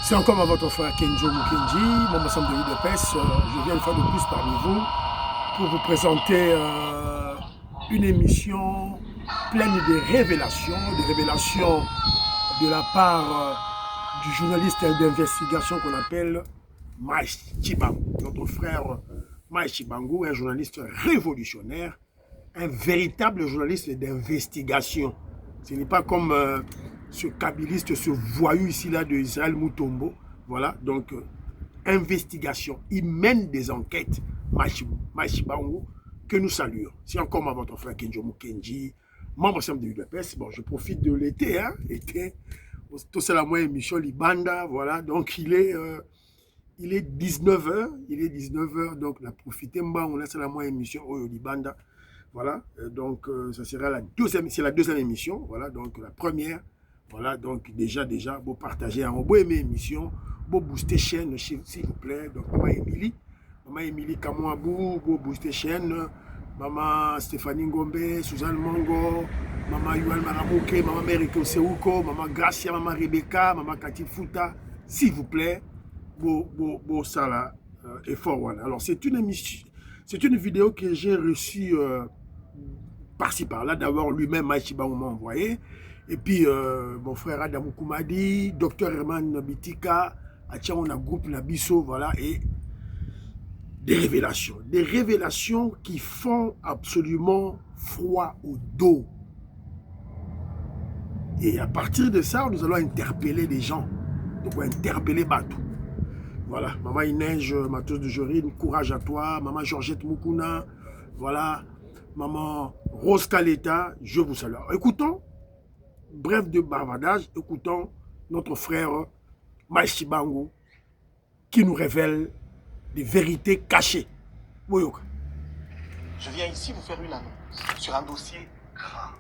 C'est encore à votre frère Kenjo Mukenji, mon ensemble de l'UDPS. Je viens une fois de plus parmi vous pour vous présenter une émission pleine de révélations de la part du journaliste d'investigation qu'on appelle Maïs Chibangu. Notre frère Maïs Chibangu, un journaliste révolutionnaire, un véritable journaliste d'investigation. Ce n'est pas comme ce kabiliste, ce voyou ici-là de Israël Mutombo. Voilà, donc investigation. Il mène des enquêtes, Maïs Chibangu, que nous saluons. C'est encore votre frère Kenjo Mukenji, membre ensemble de l'UDPS. Bon, je profite de l'été, hein, été. Tout ça, la moyenne émission Libanda, voilà, donc il est 19h, donc la profité, on a la moyenne émission au Libanda. Voilà, donc ça sera la deuxième émission, voilà, donc la première, voilà, donc déjà, vous partagez, vous aimez l'émission, vous booster chaîne, s'il vous plaît, donc maman Émilie Kamouabou, vous booster chaîne, maman Stéphanie Ngombe, Suzanne Mongo, maman Yual Maramouke, maman Meriko Seuko, maman Gracia, maman Rebecca, maman Cathy Fouta, s'il vous plaît, vous ça là, effort, voilà. Alors c'est une émission, c'est une vidéo que j'ai reçue par-ci par-là. D'abord, lui-même, Maïs Chibangu m'a envoyé. Et puis, mon frère Adamou Koumadi, docteur Herman Bitika, on a groupe Nabiso, voilà, et des révélations qui font absolument froid au dos. Et à partir de ça, nous allons interpeller les gens. Donc, on va interpeller Batou. Voilà, maman Inège, Matos de Jorine, courage à toi. Maman Georgette Moukouna, voilà. Maman Rose Kaleta, je vous salue. Écoutons, bref de bavardage, écoutons notre frère Maïs Chibangu qui nous révèle des vérités cachées. Boyoka. Je viens ici vous faire une annonce sur un dossier grave,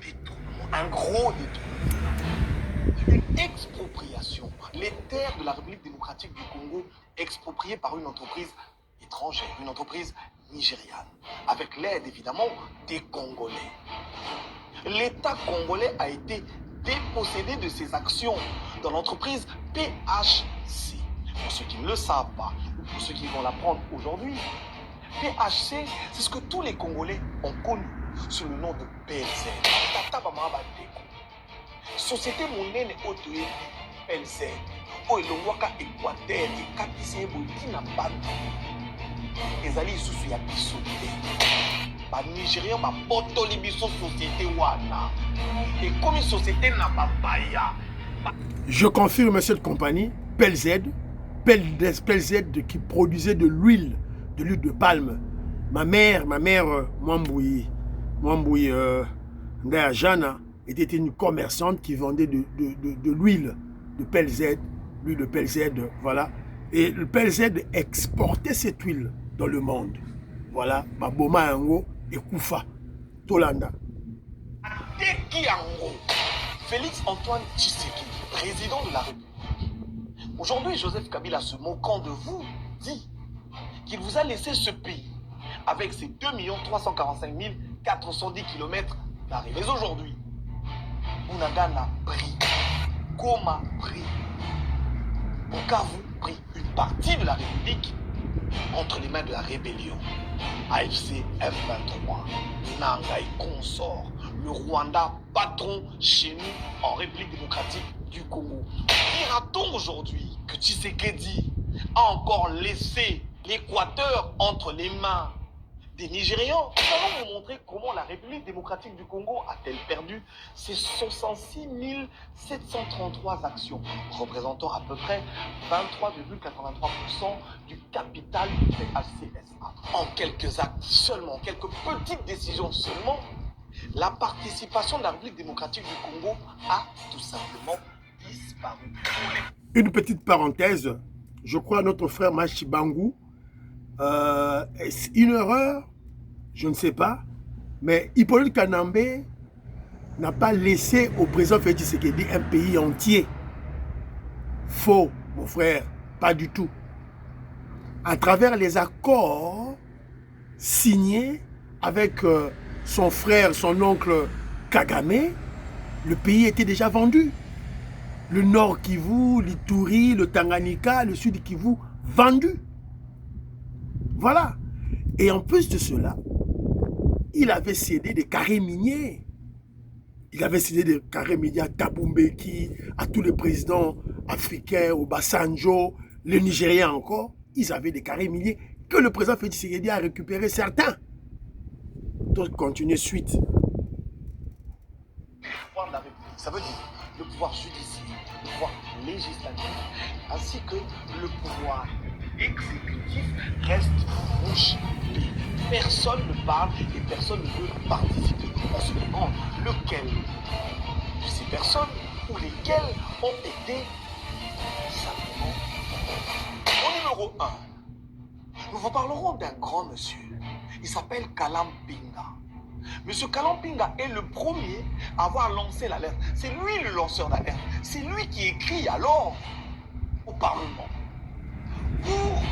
détournement, un gros détournement, une expropriation. Les terres de la République démocratique du Congo expropriées par une entreprise étrangère, une entreprise nigériane, avec l'aide évidemment des Congolais. L'État congolais a été dépossédé de ses actions dans l'entreprise PHC. Pour ceux qui ne le savent pas, ou pour ceux qui vont l'apprendre aujourd'hui, PHC, c'est ce que tous les Congolais ont connu sous le nom de PLZ. Société monnaie Otoé PLZ. Oelongwaka Équateur et Katissé Burkina Faso. Ezali isusu ya biso te. Ba Nigériens ba botoli biso société wana. Et comme société na babaya. Je confirme cette compagnie, PLZ qui produisait de l'huile de palme. Ma mère Mwamboui Ndaya Jana était une commerçante qui vendait de l'huile de PLZ, l'huile de PLZ, voilà. Et le PLZ exportait cette huile dans le monde. Voilà, Baboma Yango et Koufa, Tolanda. Félix Antoine Tshisekedi, président de la République. Aujourd'hui, Joseph Kabila, se moquant de vous, dit qu'il vous a laissé ce pays avec ses 2 345 410 km d'arrivée. Mais aujourd'hui, Bounagan a pris, Goma pris, Bukavu pris une partie de la République entre les mains de la rébellion. AFC F23, Nanga et consort, le Rwanda patron chez nous en République démocratique du Congo. Dira-t-on aujourd'hui que Tshisekedi a encore laissé l'Équateur entre les mains des Nigérians? Nous allons vous montrer comment la République démocratique du Congo a-t-elle perdu ses 66 733 actions, représentant à peu près 23,83% du capital du PHCSA. En quelques actes seulement, quelques petites décisions seulement, la participation de la République démocratique du Congo a tout simplement disparu. Une petite parenthèse, je crois à notre frère Maïs Chibangu, une erreur, je ne sais pas, mais Hippolyte Kanambe n'a pas laissé au président Félix Tshisekedi un pays entier. Faux, mon frère, pas du tout. À travers les accords signés avec son frère, son oncle Kagame, le pays était déjà vendu. le Nord Kivu, l'Ituri, le Tanganyika, le Sud Kivu, vendus. Voilà. Et en plus de cela, il avait cédé des carrés miniers. Il avait cédé des carrés miniers à Thabo Mbeki, à tous les présidents africains, au Obasanjo, les Nigériens encore. Ils avaient des carrés miniers que le président Félix Tshisekedi a récupéré certains. Donc, continuez suite. Ça veut dire le pouvoir judiciaire, le pouvoir législatif, ainsi que le pouvoir exécutif reste bouche bée. Personne ne parle et personne ne veut participer. On se demande lequel de ces personnes ou lesquelles ont été simplement. Au numéro 1, nous vous parlerons d'un grand monsieur. Il s'appelle Kalam Pinga. Monsieur Kalam Pinga est le premier à avoir lancé l'alerte. C'est lui le lanceur d'alerte. C'est lui qui écrit alors au Parlement pour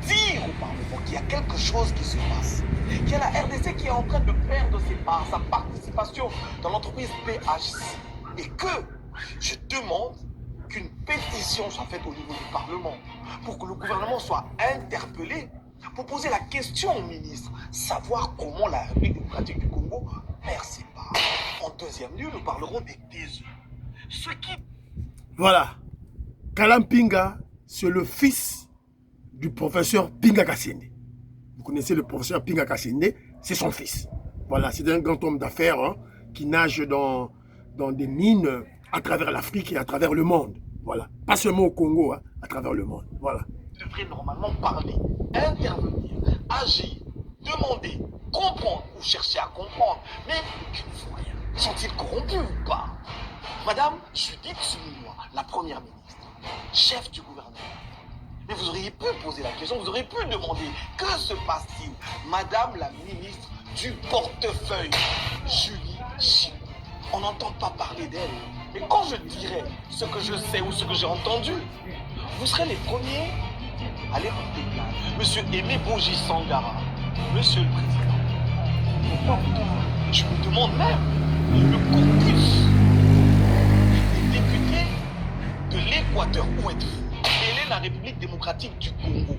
dire au Parlement qu'il y a quelque chose qui se passe. Qu'il y a la RDC qui est en train de perdre sa participation dans l'entreprise PHC. Et que je demande qu'une pétition soit faite au niveau du Parlement pour que le gouvernement soit interpellé pour poser la question au ministre, savoir comment la République démocratique du Congo perd ses parts. En deuxième lieu, nous parlerons des TSE. Ce qui... Voilà. Kalam Pinga, c'est le fils du professeur Pinga Kassende. Vous connaissez le professeur Pinga Kassende, c'est son fils. Voilà, c'est un grand homme d'affaires hein, qui nage dans des mines à travers l'Afrique et à travers le monde. Voilà. Pas seulement au Congo, hein, à travers le monde. Voilà. Devrait normalement parler, intervenir, agir, demander, comprendre ou chercher à comprendre. Mais qu'ils ne font rien. Sont-ils corrompus ou pas? Madame Judith Suminwa, la première ministre, chef du gouvernement. Mais vous auriez pu poser la question, vous auriez pu demander que se passe-t-il? Madame la ministre du portefeuille, Julie Chimou. On n'entend pas parler d'elle. Mais quand je dirai ce que je sais ou ce que j'ai entendu, vous serez les premiers à les porter plainte. Monsieur Aimé Boji Sangara, Monsieur le Président, je me demande même le caucus des députés de l'Équateur, où êtes-vous? Quelle est la République démocratique du Congo?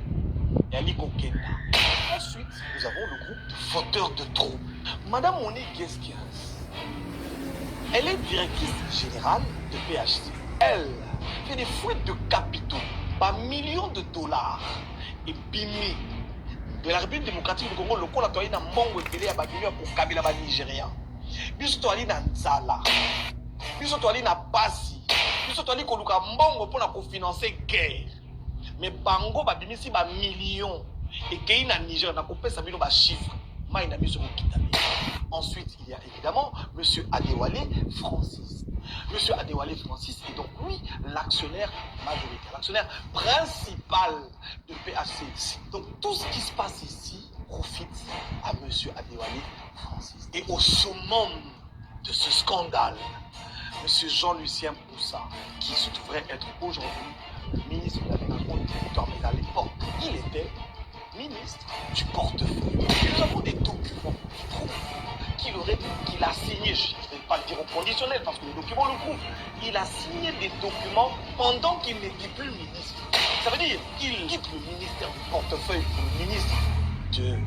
Yaliko Kenda. Ensuite, nous avons le groupe de fauteurs de troubles. Madame Monique Guesquias, elle est directrice générale de PHC. Elle fait des fuites de capitaux par millions de dollars et bimé de la République démocratique du Congo. Le coup, la toile n'a mongo télé à Bagilio pour Kabila ba Nigérien. Biso toile n'a Nzala. Biso toile n'a Pasi. Biso toile koluka mbongo pour la financer guerre. Mais bango ba bimisi ba millions et qu'il na Niger na coupé sa bino ba chiffre. Maïna biso kitali. Ensuite, il y a évidemment M. Adewale Francis. M. Adewale Francis est donc, lui, l'actionnaire majoritaire, l'actionnaire principal de PHC. Donc, tout ce qui se passe ici profite à M. Adewale Francis. Et au summum de ce scandale, M. Jean-Lucien Poussa, qui se trouverait être aujourd'hui le ministre de l'aménagement du territoire, mais à l'époque, il était ministre du portefeuille. Et nous avons des documents qui prouvent qu'il a signé, je ne vais pas le dire au conditionnel parce que les documents le prouvent, il a signé des documents pendant qu'il n'était plus ministre. Ça veut dire qu'il quitte le ministère du portefeuille pour le ministre de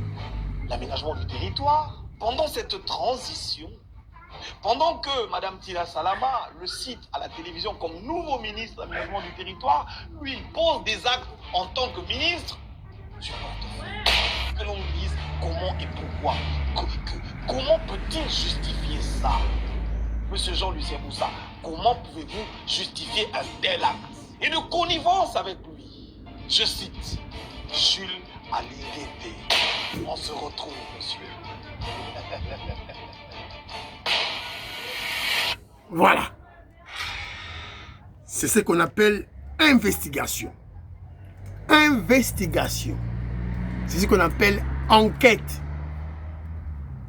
l'aménagement du territoire. Pendant cette transition, pendant que Mme Tila Salama le cite à la télévision comme nouveau ministre de l'aménagement du territoire, lui il pose des actes en tant que ministre du portefeuille. Que l'on dise comment et pourquoi. Comment peut-il justifier ça? Monsieur Jean-Lucien Moussa, comment pouvez-vous justifier un tel acte? Et de connivence avec lui. Je cite Jules Alingete. On se retrouve, monsieur. Voilà. C'est ce qu'on appelle investigation. Investigation. C'est ce qu'on appelle enquête.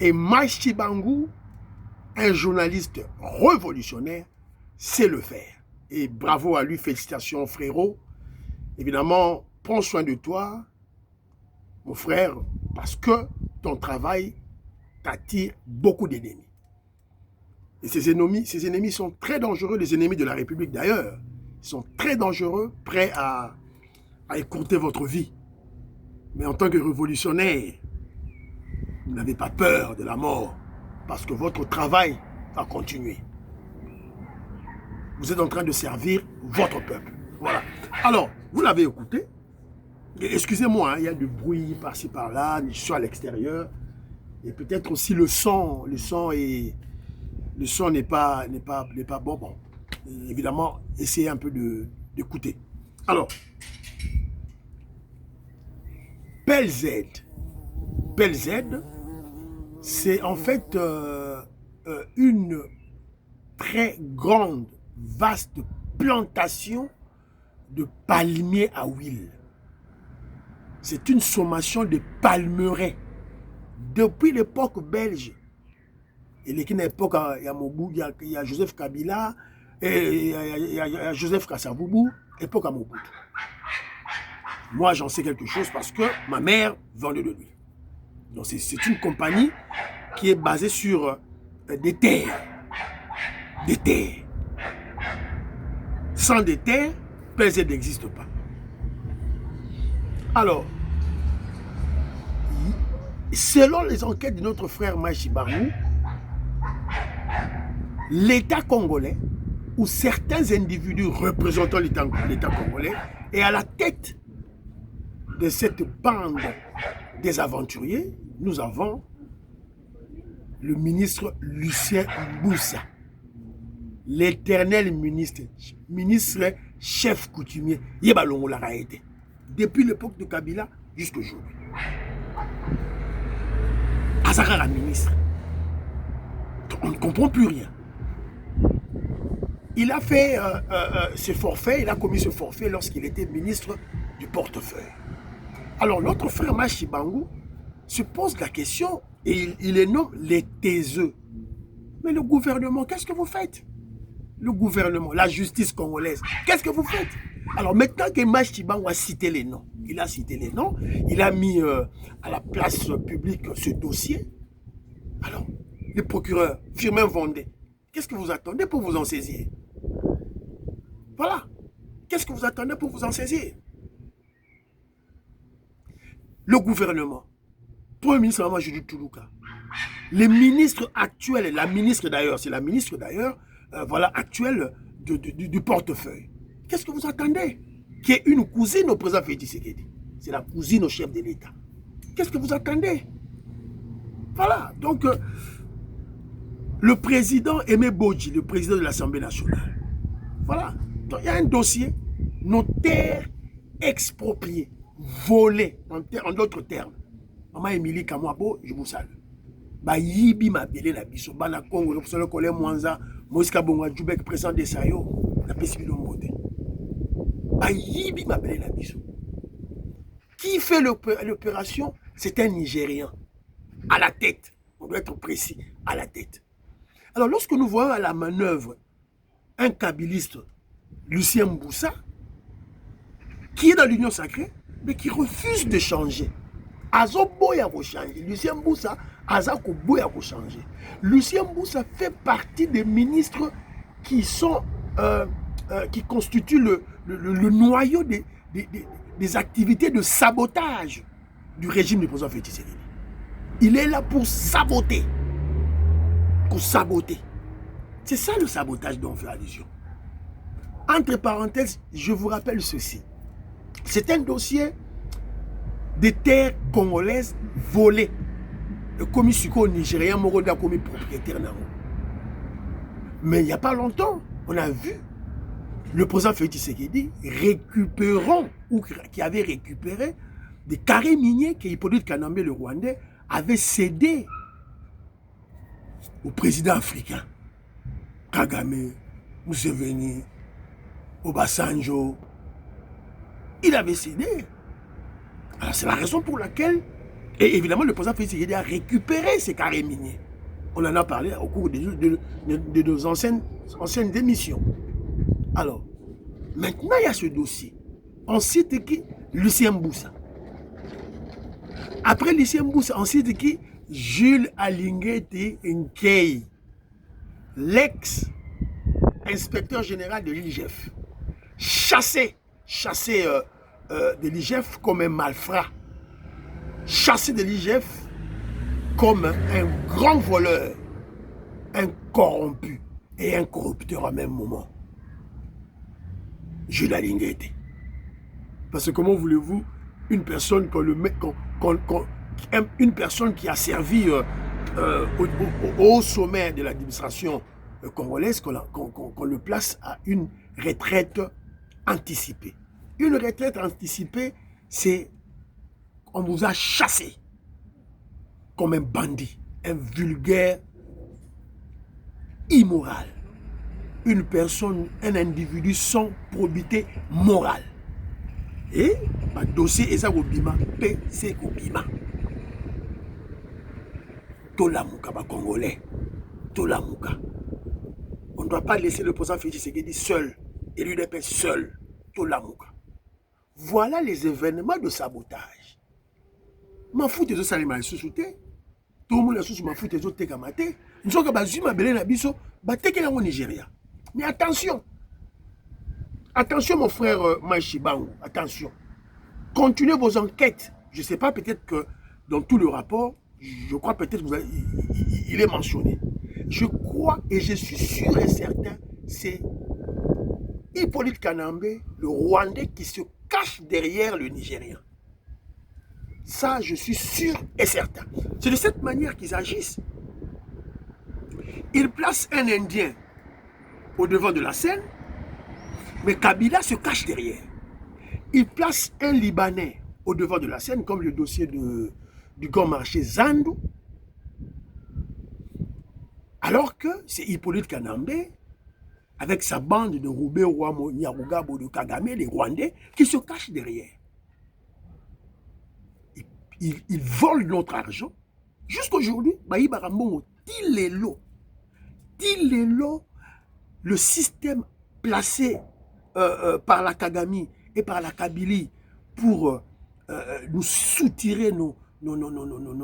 Et Maïchi Bangou, un journaliste révolutionnaire, sait le faire. Et bravo à lui, félicitations frérot. Évidemment, prends soin de toi, mon frère, parce que ton travail t'attire beaucoup d'ennemis. Et ces ennemis sont très dangereux, les ennemis de la République d'ailleurs. Ils sont très dangereux, prêts à écourter votre vie. Mais en tant que révolutionnaire, vous n'avez pas peur de la mort, parce que votre travail va continuer. Vous êtes en train de servir votre peuple. Voilà. Alors, vous l'avez écouté. Excusez-moi, hein, il y a du bruit par-ci par-là, je suis à l'extérieur. Et peut-être aussi le son n'est pas bon. Bon. Et évidemment, essayez un peu d'écouter. Alors, PLZ, c'est en fait une très grande, vaste plantation de palmiers à huile. C'est une sommation de palmeraies. Depuis l'époque belge, et l'époque, il y a Joseph Kabila, et il y a Joseph Kasavubu, époque à Mobutu. Moi, j'en sais quelque chose parce que ma mère vendait de l'huile. Donc, c'est une compagnie qui est basée sur des terres. Des terres. Sans des terres, PLZ n'existe pas. Alors, selon les enquêtes de notre frère Maïchi Barou, l'État congolais, ou certains individus représentant l'État congolais, est à la tête de cette bande des aventuriers. Nous avons le ministre Lucien Mboussa, l'éternel ministre chef coutumier, depuis l'époque de Kabila jusqu'aujourd'hui. Azara ministre. On ne comprend plus rien. Il a fait ce forfait, il a commis ce forfait lorsqu'il était ministre du portefeuille. Alors notre frère Maïchi Barou se pose la question et il les nomme les taiseux. Mais le gouvernement, qu'est-ce que vous faites? Le gouvernement, la justice congolaise, qu'est-ce que vous faites? Alors maintenant que Maïchi Barou a cité les noms, il a mis à la place publique ce dossier. Alors, le procureur, Firmin Vendée, qu'est-ce que vous attendez pour vous en saisir? Voilà. Qu'est-ce que vous attendez pour vous en saisir? Le gouvernement, Premier ministre Mamadou Toulouka, les ministres actuels, la ministre d'ailleurs, c'est la ministre d'ailleurs, voilà, actuelle du portefeuille. Qu'est-ce que vous attendez? Qui est une cousine au président Félix Tshisekedi. C'est la cousine au chef de l'État. Qu'est-ce que vous attendez? Voilà, donc le président Aimé Bodji, le président de l'Assemblée nationale, voilà, donc il y a un dossier, nos terres expropriées, volées, en d'autres termes. Maman Émilie Kamwabo, je vous salue. Ba yibi ma belé na biso, ba na Congo, le professeur Colin Mwanza, Moïse Bongo Djoubek, président de Sayo, la Pessibilo Mbote. Ba yibi ma belé na biso. Qui fait l'opération? C'est un Nigérian. À la tête, on doit être précis, à la tête. Alors lorsque nous voyons à la manœuvre un kabiliste, Lucien Mboussa, qui est dans l'Union sacrée, mais qui refuse de changer. Azoboya va changer. Lucien Mboussa, Azakoboya va changer. Lucien Mboussa fait partie des ministres qui sont, qui constituent le noyau des activités de sabotage du régime du président Félix Tshisekedi. Il est là pour saboter. Pour saboter. C'est ça le sabotage dont on fait allusion. Entre parenthèses, je vous rappelle ceci. C'est un dossier des terres congolaises volées. Le commis Suko nigérien, Moroda commis propriétaire. Mais il n'y a pas longtemps, on a vu le président Félix Tshisekedi récupérant, ou qui avait récupéré des carrés miniers que Hippolyte Kanambe, le Rwandais, avait cédé au président africain. Kagame, Museveni, Obasanjo. Il avait cédé. Alors c'est la raison pour laquelle, et évidemment le président Félix Tshisekedi a récupéré ces carrés miniers. On en a parlé au cours de nos anciennes émissions. Alors, maintenant il y a ce dossier. On cite qui? Lucien Mboussa. Après Lucien Mboussa, on cite qui? Jules Alinguete Nkei, l'ex-inspecteur général de l'IGF, chassé de l'IGF comme un malfrat, chassé de l'IGF comme un grand voleur, un corrompu et un corrupteur en même moment. Jules Lingete. Parce que comment voulez-vous une personne une personne qui a servi au sommet de l'administration congolaise, qu'on le place à une retraite anticipée. Une retraite anticipée, c'est on vous a chassé comme un bandit, un vulgaire immoral, une personne, un individu sans probité morale. Et le dossier est au bima, PC au bima. Tolamuka, Congolais, Tolamuka. On ne doit pas laisser le président Félix Tshisekedi seul, et l'UDP seul, Tolamuka. Voilà les événements de sabotage. Ma foute de salima sous-souté. Tout le monde a sous ma foute de tekamate. Nous sommes bazuma belé na biso, bateke au Nigeria. Mais attention. Attention mon frère Maïchibango, attention. Continuez vos enquêtes. Je ne sais pas, peut-être que dans tout le rapport, je crois peut-être qu'il est mentionné. Je crois et je suis sûr et certain, c'est Hippolyte Kanambe, le Rwandais, qui se cache derrière le Nigérien. Ça, je suis sûr et certain. C'est de cette manière qu'ils agissent. Ils placent un Indien au devant de la scène, mais Kabila se cache derrière. Ils placent un Libanais au devant de la scène, comme le dossier du grand marché Zandou, alors que c'est Hippolyte Kanambe, avec sa bande de Roubé, Ouamo, Nyarugabo, de Kagame, les Rwandais, qui se cachent derrière. Ils volent notre argent. Jusqu'aujourd'hui, Baïba Rambongo, Tilelo, le système placé par la Kagame et par la Kabylie pour nous soutirer nos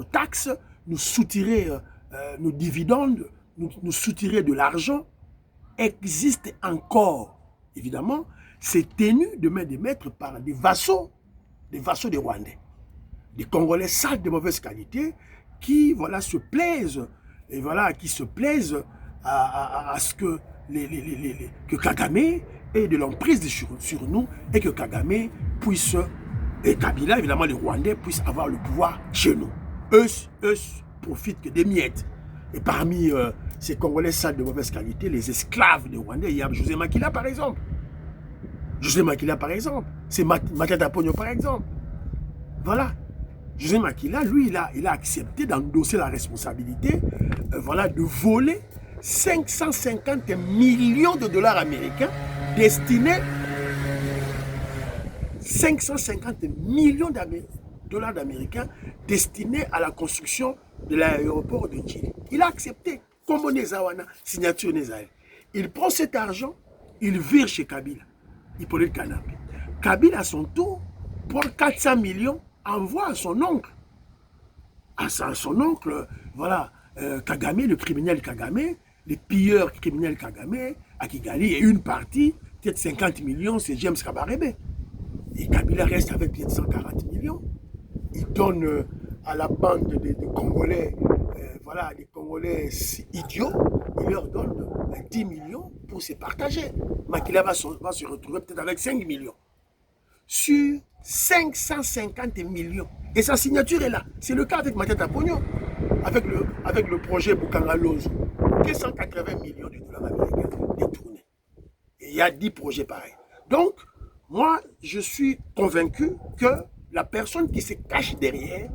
taxes, nous soutirer nos dividendes, nous soutirer de l'argent, existe encore. Évidemment, c'est tenu de main de maître par des vassaux des Rwandais. Des Congolais sales de mauvaise qualité qui voilà, se plaisent, et voilà, qui se plaisent à ce que, que Kagame ait de l'emprise sur nous et que Kagame puisse, et Kabila, évidemment les Rwandais, puissent avoir le pouvoir chez nous. Eux profitent que des miettes. Et parmi ces Congolais sales de mauvaise qualité, les esclaves des Rwandais, il y a José Makila par exemple. José Makila par exemple. C'est Matata Pogno par exemple. Voilà. José Makila, lui, il a accepté d'endosser la responsabilité voilà, de voler 550 millions de dollars américains destinés 550 millions de dollars américains destinés à la construction de l'aéroport de Djili. Il a accepté, comme Nezawana, signature Nezaï. Il prend cet argent, il vire chez Kabila, Hippolyte Kanambe. Kabila, à son tour, prend 400 millions, envoie à son oncle. À son oncle, voilà, Kagame, le criminel Kagame, les pilleurs criminels Kagame, à Kigali, et une partie, peut-être 50 millions, c'est James Kabarebe. Et Kabila reste avec peut-être 140 millions. Il donne à la bande des Congolais, voilà, des Congolais idiots, il leur donne 10 millions pour se partager. Makila va se retrouver peut-être avec 5 millions. Sur 550 millions. Et sa signature est là. C'est le cas avec Matata Pogno, avec le projet Bukanga Lozo. 280 millions de dollars américains détournés. Et il y a 10 projets pareils. Donc, moi, je suis convaincu que la personne qui se cache derrière,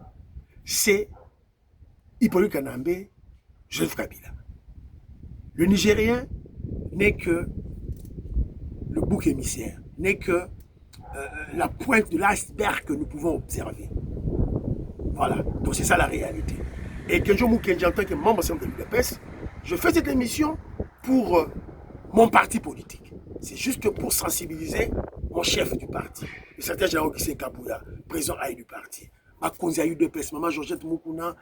c'est Hippolyte Kanambe, Joseph Kabila. Le Nigérien n'est que le bouc émissaire, n'est que la pointe de l'iceberg que nous pouvons observer. Voilà, donc c'est ça la réalité. Et Kenjo Mukendi, en tant que membre de l'UDPS, je fais cette émission pour mon parti politique. C'est juste pour sensibiliser mon chef du parti, le secrétaire général Kisé Kabouya, président du parti. Ma Konzi UDPS, Maman Georgette Moukouna,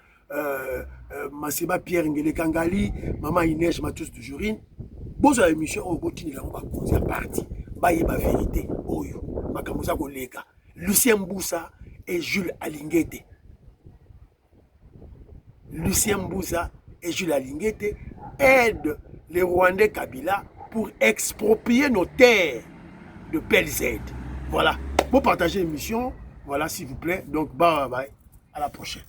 Maseba Pierre Ngele Kangali, Maman Inès Matus de Jurine. Bon, la émission, on continue là, on va causer à partir. Baye ba vérité, oyo, Makamusa Kolega, Lucien Mboussa et Jules Alinguete. Lucien Mboussa et Jules Alinguete aident les Rwandais Kabila pour exproprier nos terres de PLZ. Voilà. Pour partager l'émission, voilà s'il vous plaît. Donc, bye bye. À la prochaine.